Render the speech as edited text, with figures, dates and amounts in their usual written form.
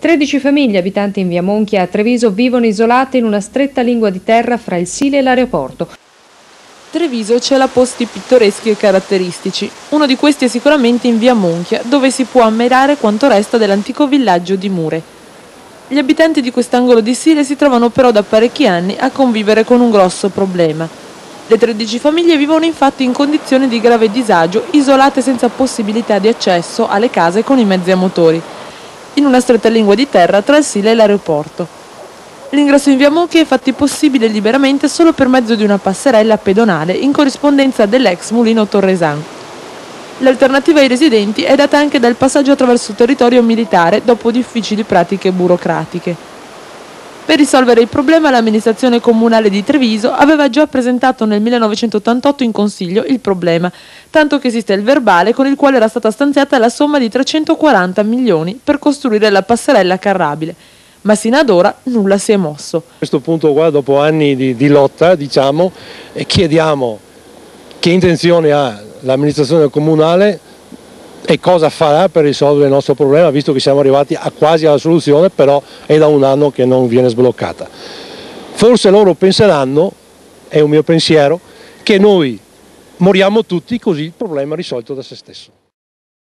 13 famiglie abitanti in via Monchia a Treviso vivono isolate in una stretta lingua di terra fra il Sile e l'aeroporto. Treviso ce l'ha posti pittoreschi e caratteristici. Uno di questi è sicuramente in via Monchia, dove si può ammirare quanto resta dell'antico villaggio di Mure. Gli abitanti di quest'angolo di Sile si trovano però da parecchi anni a convivere con un grosso problema. Le 13 famiglie vivono infatti in condizioni di grave disagio, isolate senza possibilità di accesso alle case con i mezzi a motori, in una stretta lingua di terra tra il Sile e l'aeroporto. L'ingresso in via Monchia è infatti possibile liberamente solo per mezzo di una passerella pedonale in corrispondenza dell'ex mulino Torresan. L'alternativa ai residenti è data anche dal passaggio attraverso il territorio militare dopo difficili pratiche burocratiche. Per risolvere il problema l'amministrazione comunale di Treviso aveva già presentato nel 1988 in consiglio il problema, tanto che esiste il verbale con il quale era stata stanziata la somma di 340 milioni per costruire la passerella carrabile, ma sino ad ora nulla si è mosso. A questo punto qua, dopo anni di lotta, diciamo, chiediamo che intenzione ha l'amministrazione comunale e cosa farà per risolvere il nostro problema, visto che siamo arrivati quasi alla soluzione, però è da un anno che non viene sbloccata. Forse loro penseranno, è un mio pensiero, che noi moriamo tutti così il problema è risolto da se stesso.